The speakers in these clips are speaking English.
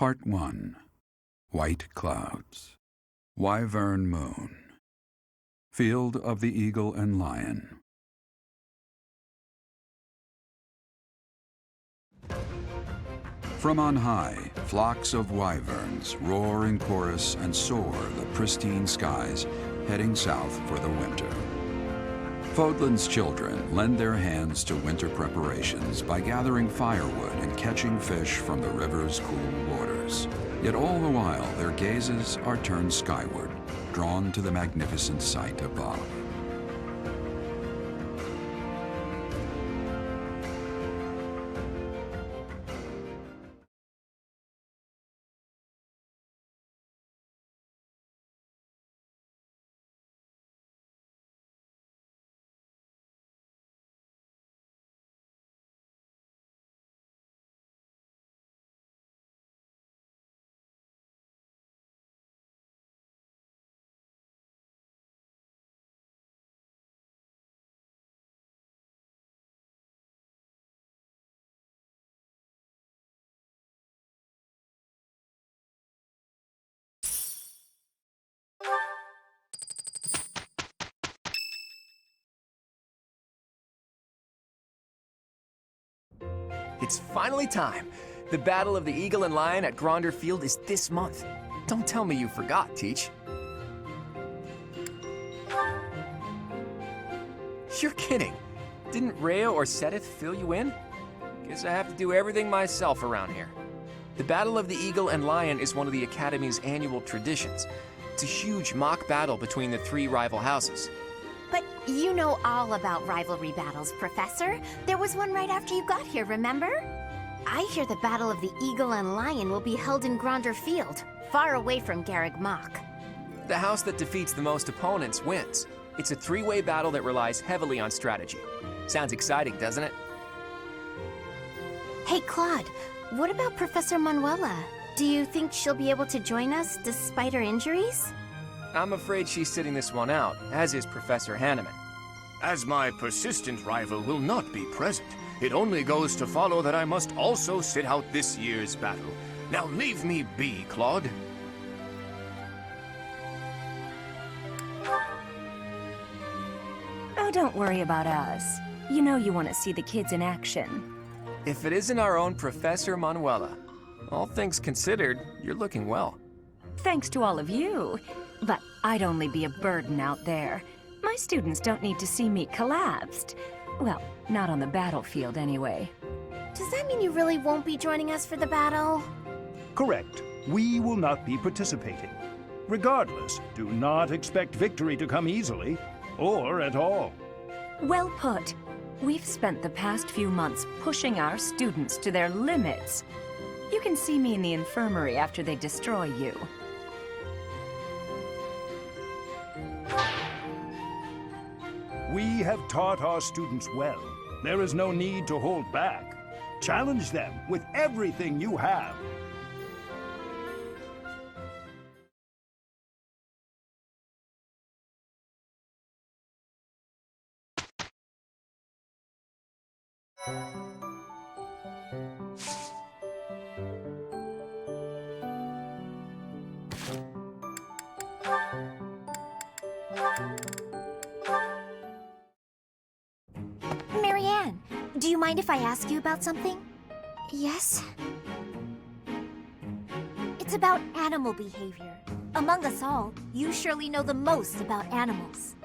Part 1. White Clouds. Wyvern Moon. Field of the Eagle and Lion. From on high, flocks of wyverns roar in chorus and soar the pristine skies, heading south for the winter. Fodlan's children lend their hands to winter preparations by gathering firewood and catching fish from the river's cool waters. Yet all the while, their gazes are turned skyward, drawn to the magnificent sight above. It's finally time. The Battle of the Eagle and Lion at Gronder Field is this month. Don't tell me you forgot, Teach. You're kidding. Didn't Rhea or Sedith fill you in? Guess I have to do everything myself around here. The Battle of the Eagle and Lion is one of the Academy's annual traditions. It's a huge mock battle between the three rival houses. But you know all about rivalry battles, Professor. There was one right after you got here, remember? I hear the Battle of the Eagle and Lion will be held in Gronder Field, far away from Garreg Mach. The house that defeats the most opponents wins. It's a three-way battle that relies heavily on strategy. Sounds exciting, doesn't it? Hey, Claude, what about Professor Manuela? Do you think she'll be able to join us despite her injuries? I'm afraid she's sitting this one out, as is Professor Hanneman. As my persistent rival will not be present, it only goes to follow that I must also sit out this year's battle. Now leave me be, Claude. Oh, don't worry about us. You know you want to see the kids in action. If it isn't our own Professor Manuela, all things considered, you're looking well. Thanks to all of you. But I'd only be a burden out there. My students don't need to see me collapsed. Well, not on the battlefield anyway. Does that mean you really won't be joining us for the battle? Correct. We will not be participating. Regardless, do not expect victory to come easily, or at all. Well put. We've spent the past few months pushing our students to their limits. You can see me in the infirmary after they destroy you. We have taught our students well. There is no need to hold back. Challenge them with everything you have. Marianne, do you mind if I ask you about something? Yes? It's about animal behavior. Among us all, you surely know the most about animals.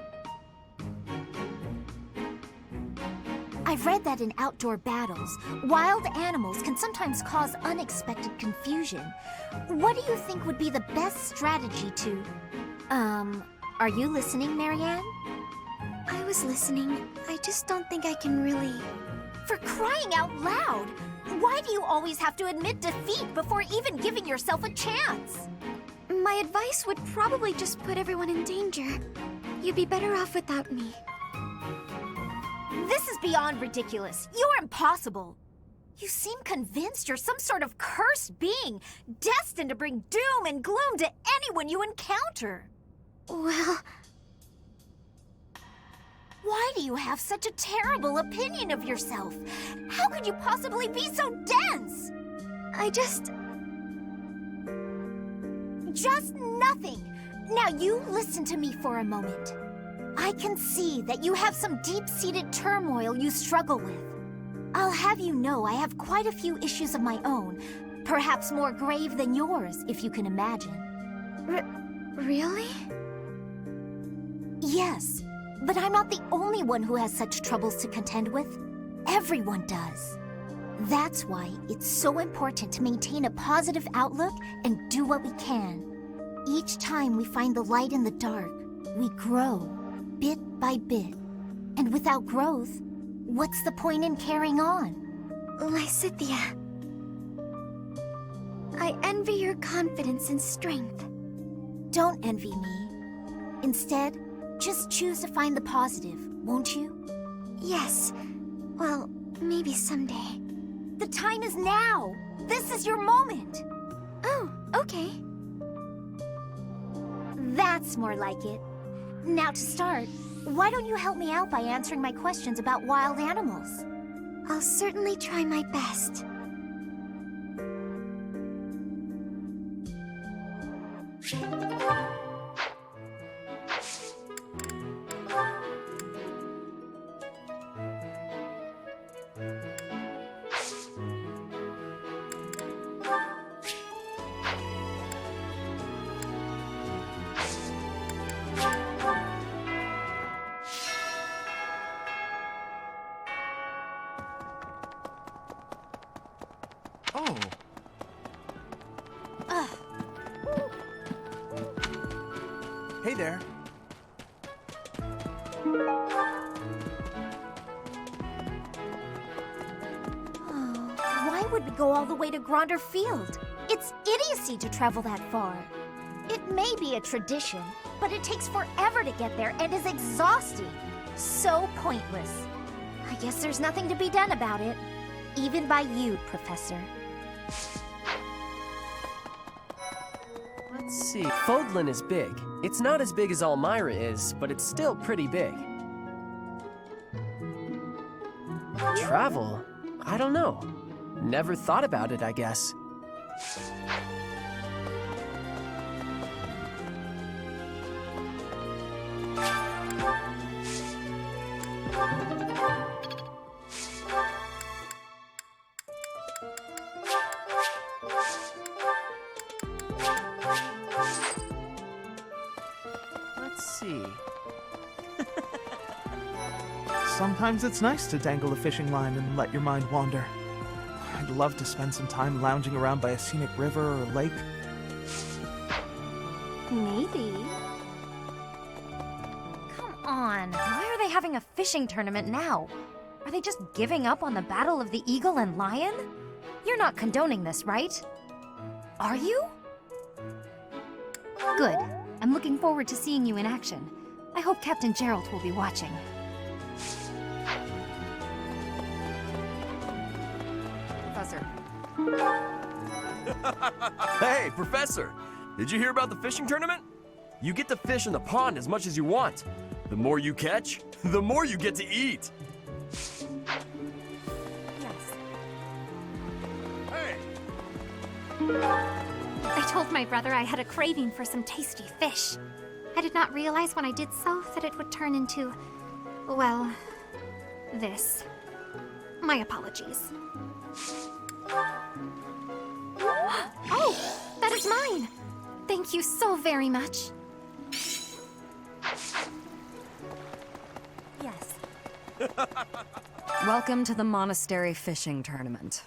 I've read that in outdoor battles, wild animals can sometimes cause unexpected confusion. What do you think would be the best strategy to... are you listening, Marianne? I was listening. I just don't think I can really... For crying out loud! Why do you always have to admit defeat before even giving yourself a chance? My advice would probably just put everyone in danger. You'd be better off without me. This is beyond ridiculous. You're impossible. You seem convinced you're some sort of cursed being, destined to bring doom and gloom to anyone you encounter. Well... Why do you have such a terrible opinion of yourself? How could you possibly be so dense? Just nothing. Now you listen to me for a moment. I can see that you have some deep-seated turmoil you struggle with. I'll have you know I have quite a few issues of my own, perhaps more grave than yours, if you can imagine. Really? Yes, but I'm not the only one who has such troubles to contend with. Everyone does. That's why it's so important to maintain a positive outlook and do what we can. Each time we find the light in the dark, we grow, bit by bit. And without growth, what's the point in carrying on? Lysithea, I envy your confidence and strength. Don't envy me. Instead, just choose to find the positive, won't you? Yes. Well, maybe someday. The time is now! This is your moment! Oh, okay. That's more like it. Now to start, why don't you help me out by answering my questions about wild animals? I'll certainly try my best. Oh. Hey there. Why would we go all the way to Gronder Field? It's idiocy to travel that far. It may be a tradition, but it takes forever to get there and is exhausting. So pointless. I guess there's nothing to be done about it. Even by you, Professor. Let's see. Fodlan is big. It's not as big as Almyra is, but it's still pretty big. Travel? I don't know. Never thought about it, I guess. Let's see. Sometimes it's nice to dangle a fishing line and let your mind wander. I'd love to spend some time lounging around by a scenic river or lake. Maybe. Come on, why are they having a fishing tournament now? Are they just giving up on the Battle of the Eagle and Lion? You're not condoning this, right? Are you? Good. I'm looking forward to seeing you in action. I hope Captain Gerald will be watching. Professor. Hey, Professor! Did you hear about the fishing tournament? You get to fish in the pond as much as you want. The more you catch, the more you get to eat. Yes. Hey! I told my brother I had a craving for some tasty fish. I did not realize when I did so that it would turn into, well, this. My apologies. Oh, that is mine! Thank you so very much. Yes. Welcome to the Monastery Fishing Tournament.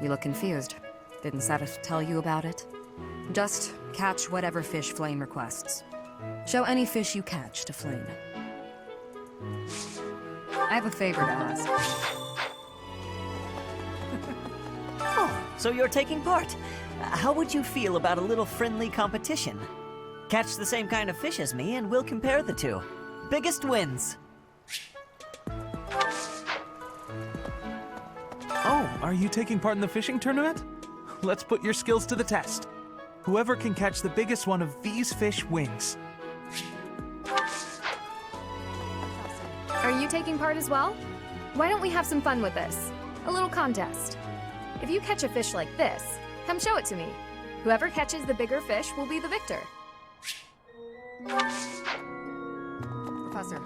You look confused. Didn't Satis tell you about it? Just catch whatever fish Flame requests. Show any fish you catch to Flame. I have a favor to ask. Oh, so you're taking part. How would you feel about a little friendly competition? Catch the same kind of fish as me and we'll compare the two. Biggest wins. Oh, are you taking part in the fishing tournament? Let's put your skills to the test. Whoever can catch the biggest one of these fish wins. Are you taking part as well? Why don't we have some fun with this? A little contest. If you catch a fish like this, come show it to me. Whoever catches the bigger fish will be the victor. Professor.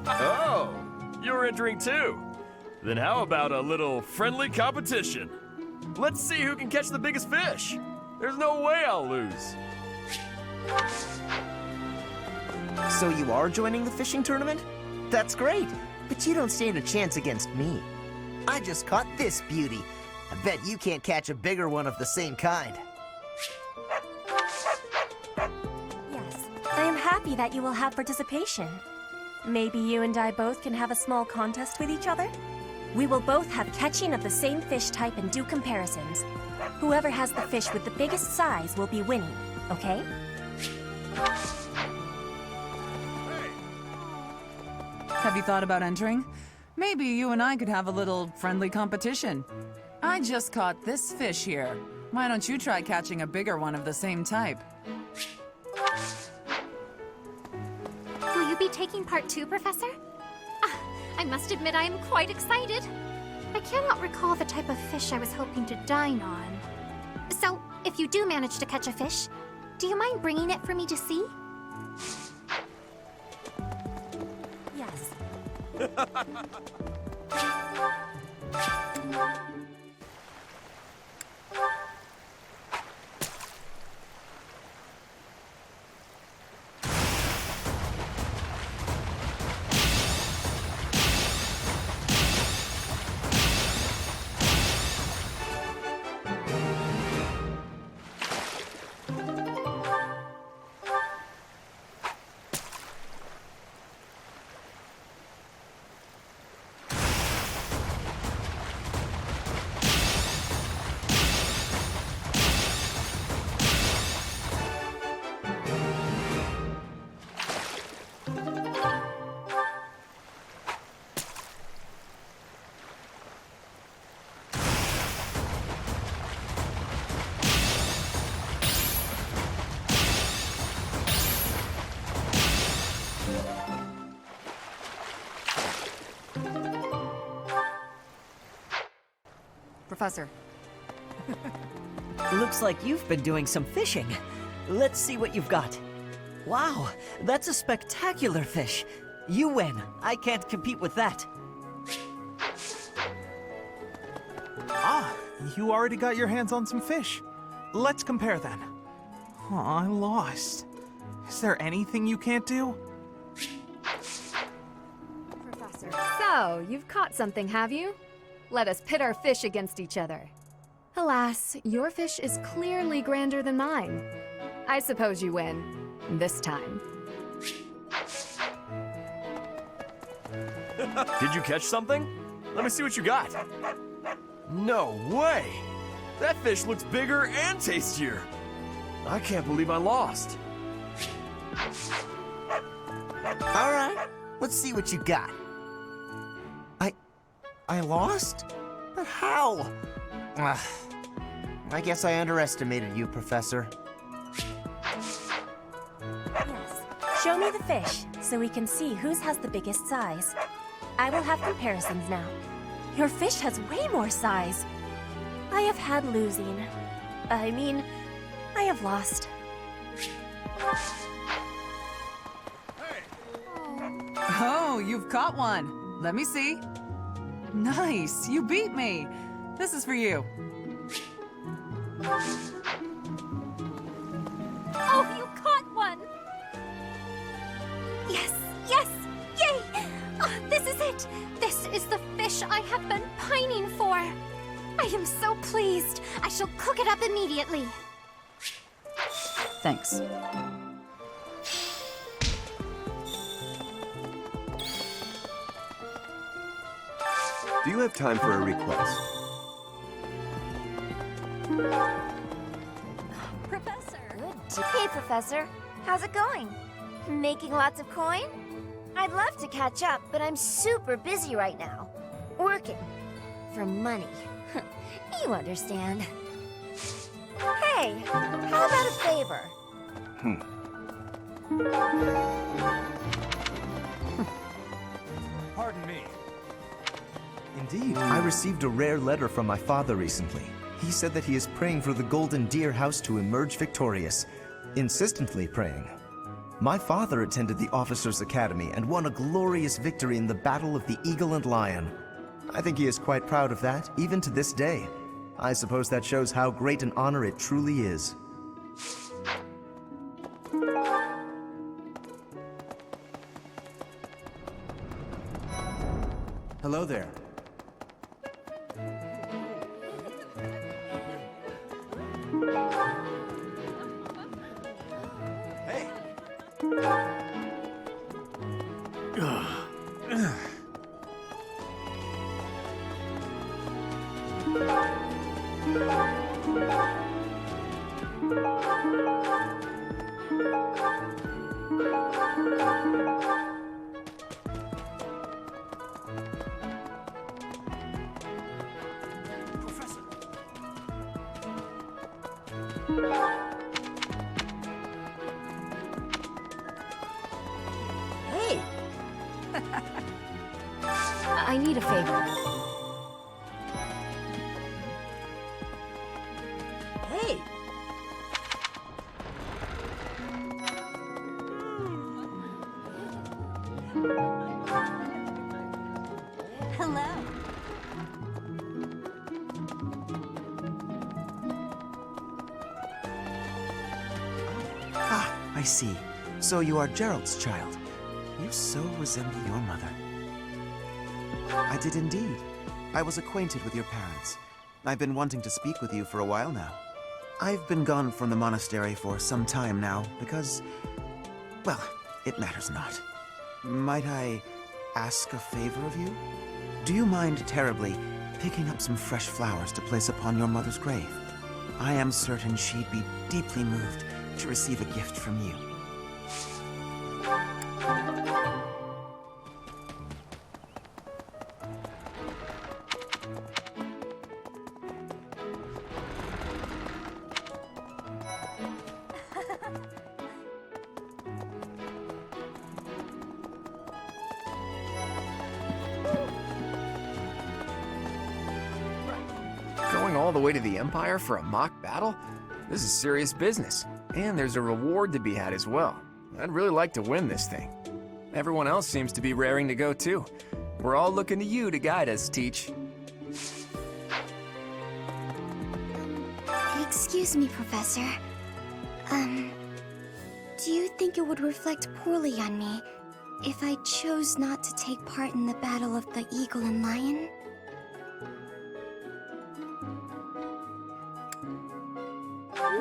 Oh, you're entering too. Then how about a little friendly competition? Let's see who can catch the biggest fish. There's no way I'll lose. So you are joining the fishing tournament? That's great, but you don't stand a chance against me. I just caught this beauty. I bet you can't catch a bigger one of the same kind. Yes, I am happy that you will have participation. Maybe you and I both can have a small contest with each other? We will both have catching of the same fish type and do comparisons. Whoever has the fish with the biggest size will be winning, okay? Have you thought about entering? Maybe you and I could have a little friendly competition. I just caught this fish here. Why don't you try catching a bigger one of the same type? Will you be taking part too, Professor? I must admit I am quite excited. I cannot recall the type of fish I was hoping to dine on. So, if you do manage to catch a fish, do you mind bringing it for me to see? Yes. Professor. Looks like you've been doing some fishing. Let's see what you've got. Wow, that's a spectacular fish. You win. I can't compete with that. Ah, you already got your hands on some fish. Let's compare then. Oh, I lost. Is there anything you can't do? Professor. So, you've caught something, have you? Let us pit our fish against each other. Alas, your fish is clearly grander than mine. I suppose you win. This time. Did you catch something? Let me see what you got. No way! That fish looks bigger and tastier. I can't believe I lost. All right, let's see what you got. I lost? But how? I guess I underestimated you, Professor. Yes. Show me the fish, so we can see whose has the biggest size. I will have comparisons now. Your fish has way more size. I have had losing. I mean, I have lost. Oh, you've caught one. Let me see. Nice, you beat me. This is for you. Oh, you caught one! Yes, yes, yay! Oh, this is it! This is the fish I have been pining for. I am so pleased. I shall cook it up immediately. Thanks. Do you have time for a request? Professor! Good. Hey, Professor. How's it going? Making lots of coin? I'd love to catch up, but I'm super busy right now. Working. For money. You understand. Hey, how about a favor? Pardon me. Indeed. I received a rare letter from my father recently. He said that he is praying for the Golden Deer House to emerge victorious. Insistently praying. My father attended the Officers' Academy and won a glorious victory in the Battle of the Eagle and Lion. I think he is quite proud of that, even to this day. I suppose that shows how great an honor it truly is. Hello there. Hey! I need a favor. Hey! Hello. Ah, I see. So you are Gerald's child. You so resemble your mother. I did indeed. I was acquainted with your parents. I've been wanting to speak with you for a while now. I've been gone from the monastery for some time now because, well, it matters not. Might I ask a favor of you? Do you mind terribly picking up some fresh flowers to place upon your mother's grave? I am certain she'd be deeply moved to receive a gift from you. Going all the way to the Empire for a mock battle? This is serious business. And there's a reward to be had as well. I'd really like to win this thing. Everyone else seems to be raring to go too. We're all looking to you to guide us, Teach. Excuse me, Professor. Do you think it would reflect poorly on me if I chose not to take part in the Battle of the Eagle and Lion?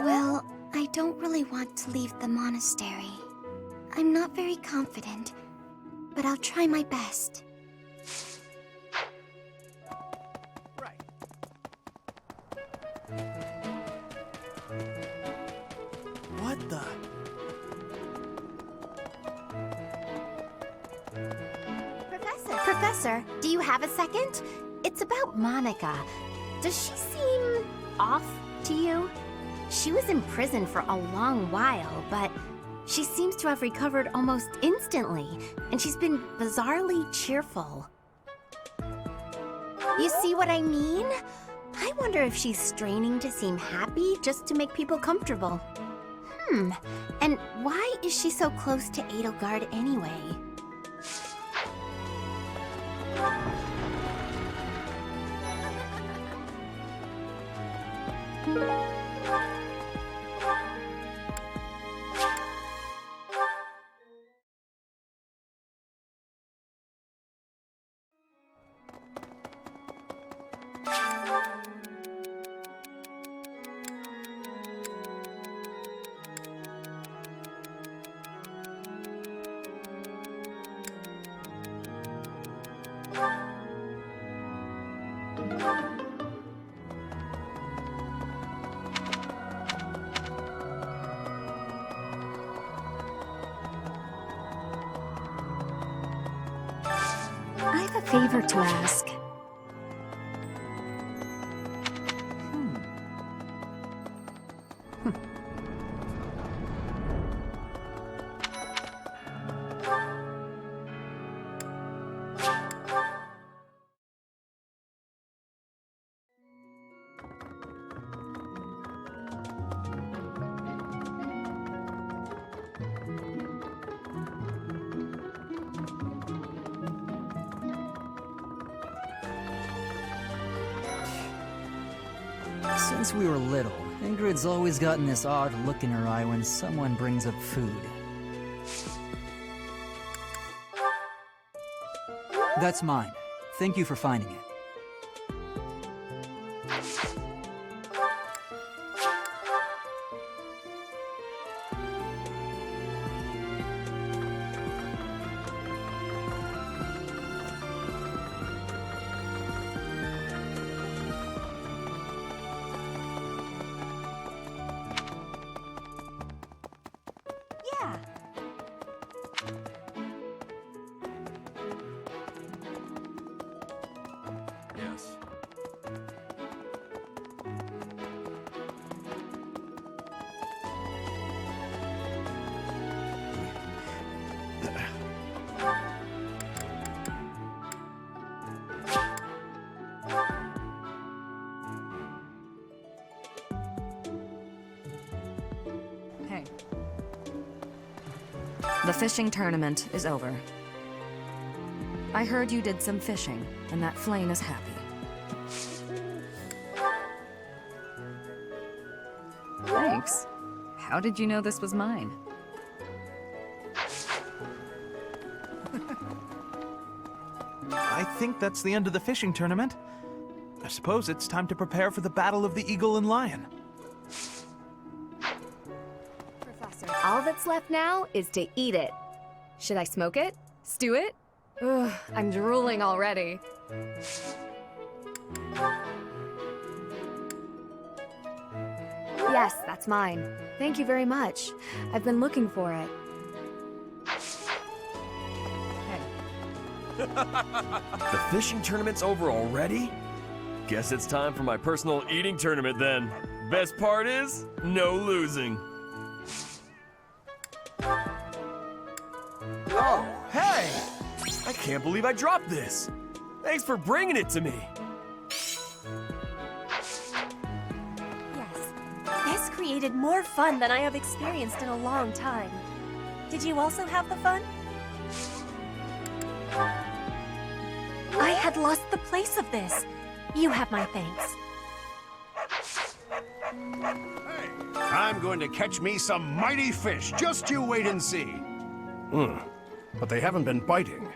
Well, I don't really want to leave the monastery. I'm not very confident, but I'll try my best. What the? Professor, do you have a second? It's about Monica. Does she seem off to you? She was in prison for a long while, but she seems to have recovered almost instantly, and she's been bizarrely cheerful. You see what I mean? I wonder if she's straining to seem happy just to make people comfortable. And why is she so close to Edelgard anyway? I have a favor to ask. Since we were little, Ingrid's always gotten this odd look in her eye when someone brings up food. That's mine. Thank you for finding it. Yes. Hey. The fishing tournament is over. I heard you did some fishing, and that Flame is happy. Thanks. How did you know this was mine? I think that's the end of the fishing tournament. I suppose it's time to prepare for the Battle of the Eagle and Lion. Professor, all that's left now is to eat it. Should I smoke it? Stew it? Ugh, I'm drooling already. Yes, that's mine. Thank you very much. I've been looking for it. The fishing tournament's over already? Guess it's time for my personal eating tournament then. Best part is, no losing. Oh, hey! I can't believe I dropped this. Thanks for bringing it to me. Yes, this created more fun than I have experienced in a long time. Did you also have the fun? I had lost the place of this. You have my thanks. I'm going to catch me some mighty fish. Just you wait and see. But they haven't been biting.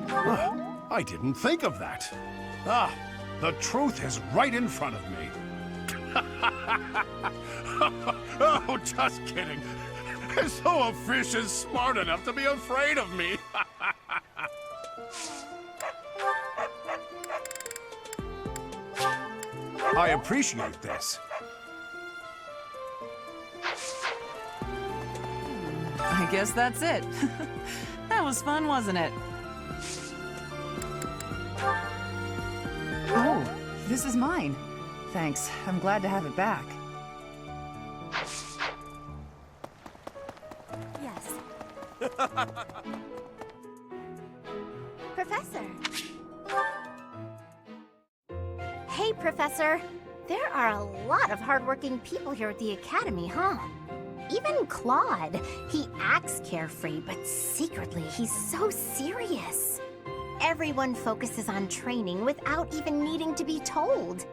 I didn't think of that. The truth is right in front of me. Oh, just kidding. As though a fish is smart enough to be afraid of me. I appreciate this. I guess that's it. That was fun, wasn't it? Oh, this is mine. Thanks. I'm glad to have it back. Yes. Professor. Hey, Professor. There are a lot of hardworking people here at the Academy, huh? Even Claude. He acts carefree, but secretly he's so serious. Everyone focuses on training without even needing to be told.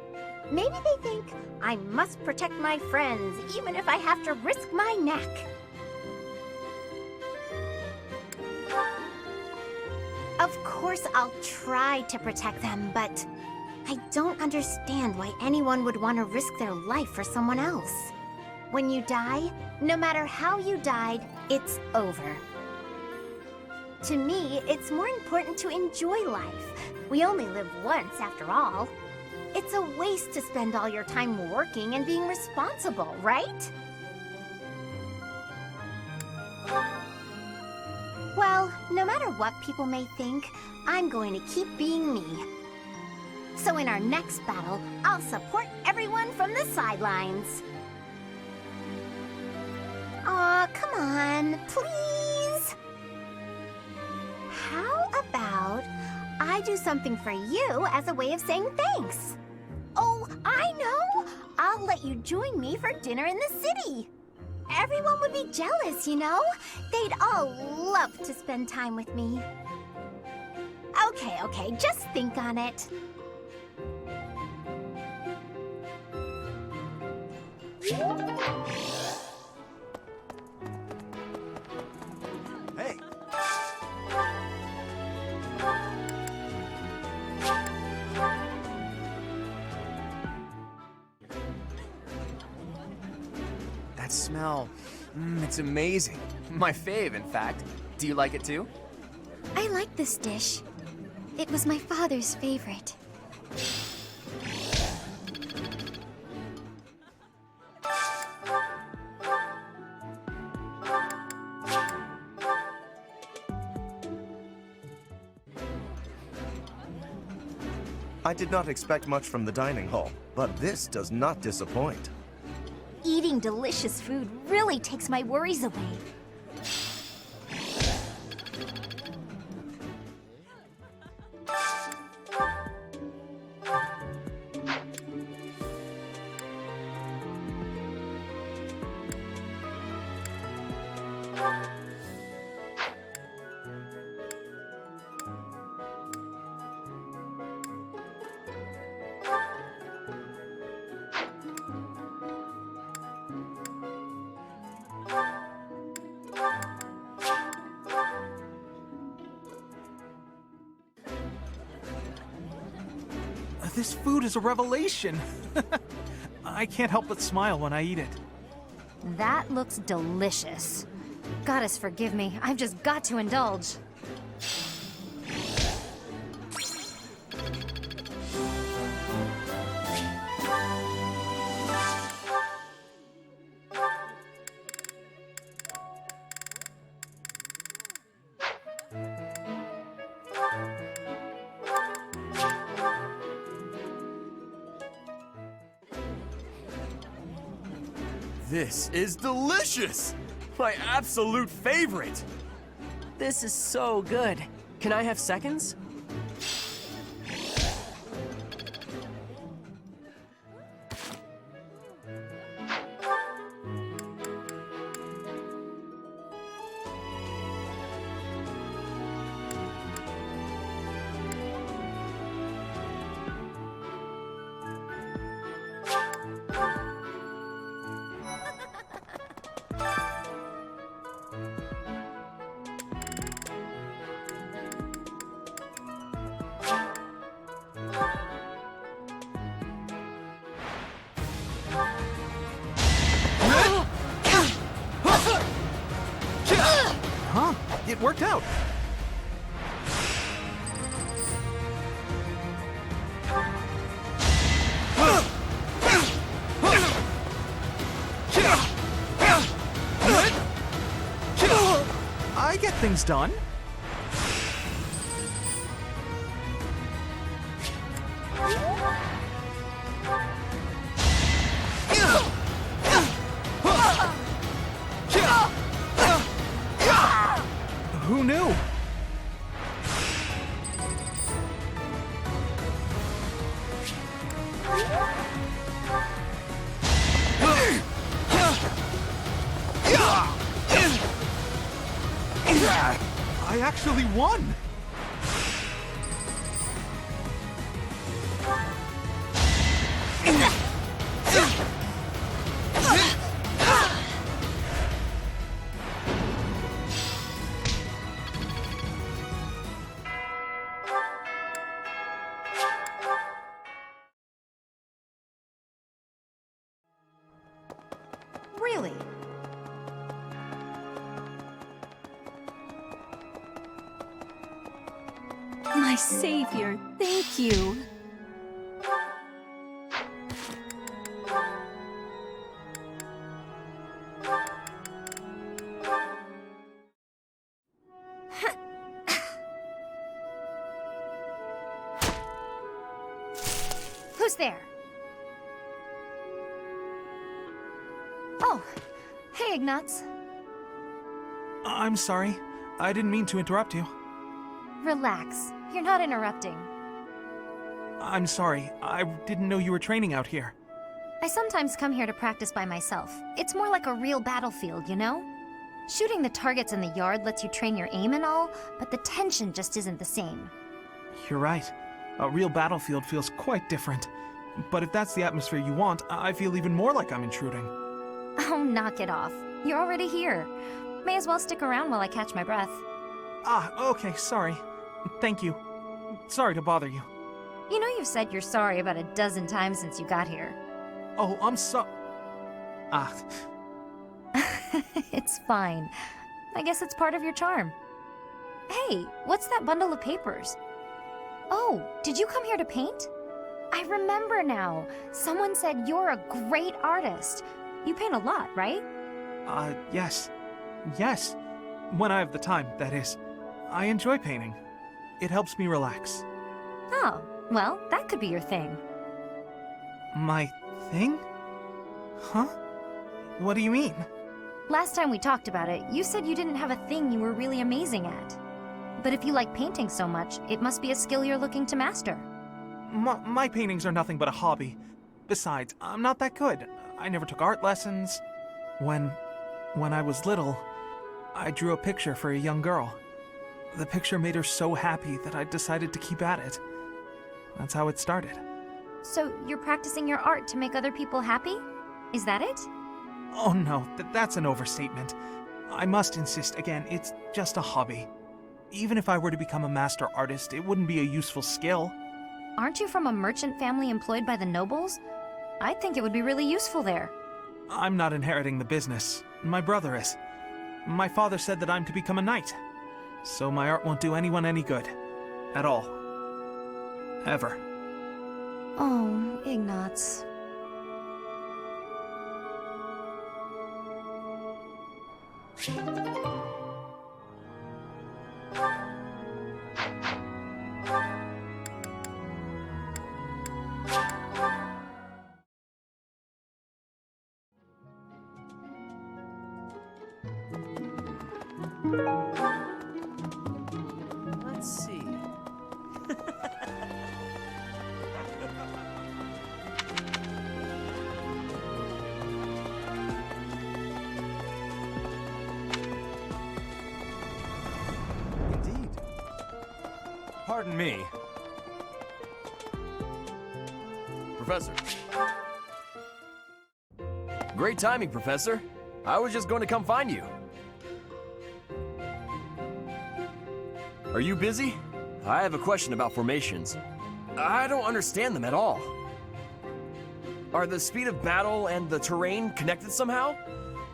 Maybe they think, I must protect my friends, even if I have to risk my neck. Of course I'll try to protect them, but I don't understand why anyone would want to risk their life for someone else. When you die, no matter how you died, it's over. To me, it's more important to enjoy life. We only live once, after all. It's a waste to spend all your time working and being responsible, right? Well, no matter what people may think, I'm going to keep being me. So in our next battle, I'll support everyone from the sidelines. Aw, come on, please. How about I do something for you as a way of saying thanks? Oh, I know! I'll let you join me for dinner in the city. Everyone would be jealous, you know? They'd all love to spend time with me. Okay, just think on it. Hey! That smell, it's amazing. My fave, in fact. Do you like it too? I like this dish. It was my father's favorite. I did not expect much from the dining hall, but this does not disappoint. Eating delicious food really takes my worries away. This food is a revelation. I can't help but smile when I eat it. That looks delicious. Goddess forgive me, I've just got to indulge. This is delicious! My absolute favorite! This is so good. Can I have seconds? Huh? It worked out. I get things done. Who knew? I actually won! Really? My savior, thank you. Who's there? Oh, hey, Ignatz. I'm sorry. I didn't mean to interrupt you. Relax. You're not interrupting. I'm sorry. I didn't know you were training out here. I sometimes come here to practice by myself. It's more like a real battlefield, you know? Shooting the targets in the yard lets you train your aim and all, but the tension just isn't the same. You're right. A real battlefield feels quite different. But if that's the atmosphere you want, I feel even more like I'm intruding. knock it off. You're already here. May as well stick around while I catch my breath. Okay, sorry. Thank you. Sorry to bother you. You know you've said you're sorry about a dozen times since you got here. Oh, I'm It's fine. I guess it's part of your charm. Hey, what's that bundle of papers? Oh, did you come here to paint? I remember now. Someone said you're a great artist. You paint a lot, right? Yes. Yes. When I have the time, that is. I enjoy painting. It helps me relax. Oh, well, that could be your thing. My thing? Huh? What do you mean? Last time we talked about it, you said you didn't have a thing you were really amazing at. But if you like painting so much, it must be a skill you're looking to master. My paintings are nothing but a hobby. Besides, I'm not that good. I never took art lessons. When I was little, I drew a picture for a young girl. The picture made her so happy that I decided to keep at it. That's how it started. So you're practicing your art to make other people happy? Is that it? Oh no, that's an overstatement. I must insist again, it's just a hobby. Even if I were to become a master artist, it wouldn't be a useful skill. Aren't you from a merchant family employed by the nobles? I think it would be really useful there. I'm not inheriting the business. My brother is. My father said that I'm to become a knight. So my art won't do anyone any good. At all. Ever. Oh, Ignatz. Let's see. Indeed. Pardon me. Professor. Great timing, Professor. I was just going to come find you. Are you busy? I have a question about formations. I don't understand them at all. Are the speed of battle and the terrain connected somehow?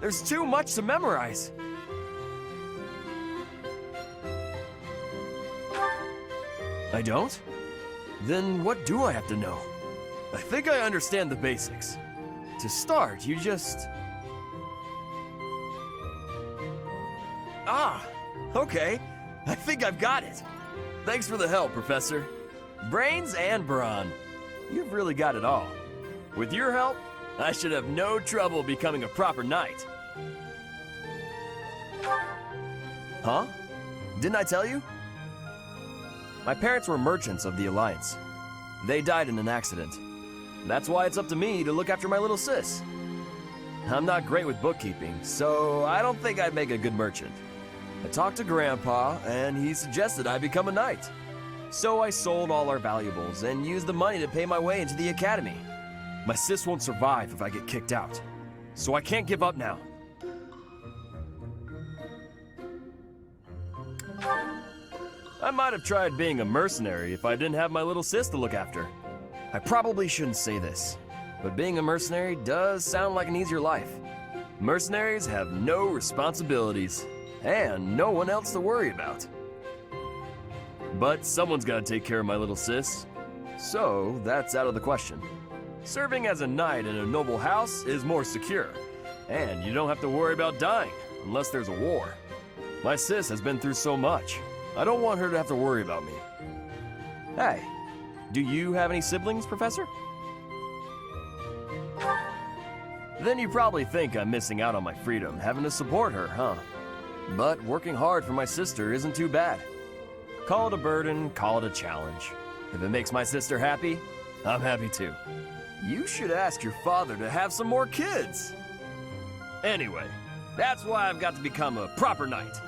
There's too much to memorize. I don't? Then what do I have to know? I think I understand the basics. To start, you just... Ah, okay. I think I've got it. Thanks for the help, Professor. Brains and brawn. You've really got it all. With your help, I should have no trouble becoming a proper knight. Huh? Didn't I tell you? My parents were merchants of the Alliance. They died in an accident. That's why it's up to me to look after my little sis. I'm not great with bookkeeping, so I don't think I'd make a good merchant. I talked to Grandpa, and he suggested I become a knight. So I sold all our valuables and used the money to pay my way into the academy. My sis won't survive if I get kicked out, so I can't give up now. I might have tried being a mercenary if I didn't have my little sis to look after. I probably shouldn't say this, but being a mercenary does sound like an easier life. Mercenaries have no responsibilities, and no one else to worry about. But someone's got to take care of my little sis, so that's out of the question. Serving as a knight in a noble house is more secure, and you don't have to worry about dying unless there's a war. My sis has been through so much. I don't want her to have to worry about me. Hey, do you have any siblings, Professor? Then you probably think I'm missing out on my freedom, having to support her, huh? But working hard for my sister isn't too bad. Call it a burden, call it a challenge. If it makes my sister happy, I'm happy too. You should ask your father to have some more kids. Anyway, that's why I've got to become a proper knight.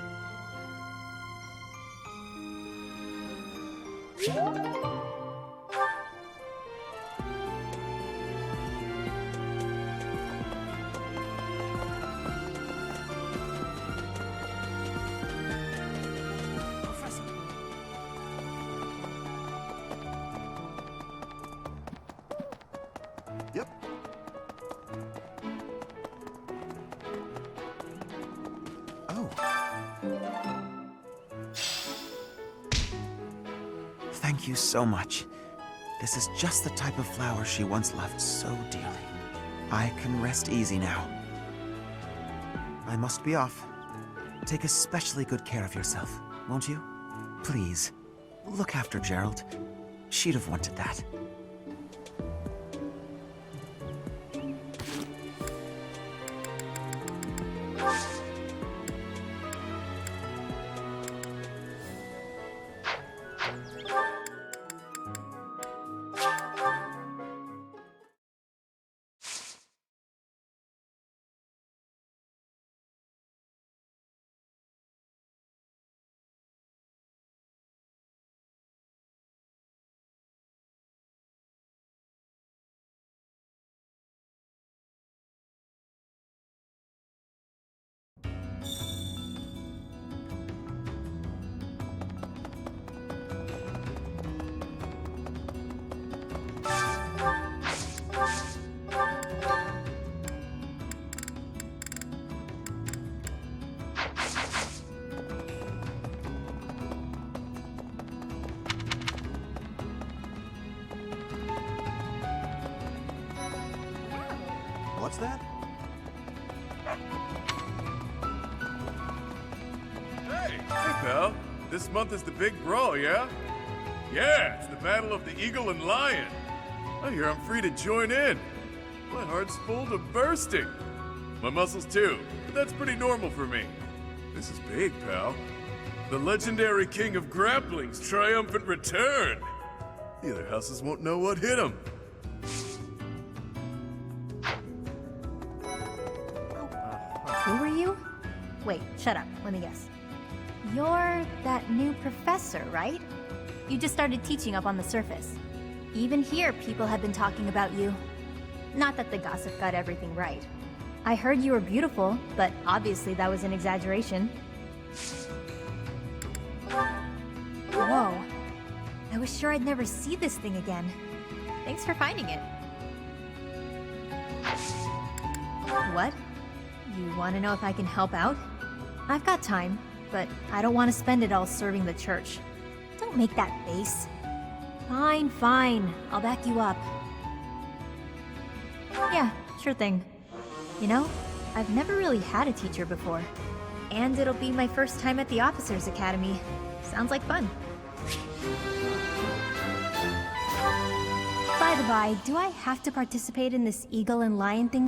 Thank you so much. This is just the type of flower she once loved so dearly. I can rest easy now. I must be off. Take especially good care of yourself, won't you? Please, look after Gerald. She'd have wanted that. What's that? Hey, pal. This month is the big brawl, yeah? Yeah, it's the Battle of the Eagle and Lion. I hear I'm free to join in. My heart's full to bursting. My muscles too, but that's pretty normal for me. This is big, pal. The legendary king of grappling's triumphant return. The other houses won't know what hit him. Who are you? Wait, shut up. Let me guess. You're that new professor, right? You just started teaching up on the surface. Even here, people have been talking about you. Not that the gossip got everything right. I heard you were beautiful, but obviously that was an exaggeration. Whoa. I was sure I'd never see this thing again. Thanks for finding it. What? You want to know if I can help out? I've got time, but I don't want to spend it all serving the church. Don't make that face. Fine, fine. I'll back you up. Yeah, sure thing. You know, I've never really had a teacher before. And it'll be my first time at the Officers Academy. Sounds like fun. By the by, do I have to participate in this eagle and lion thing?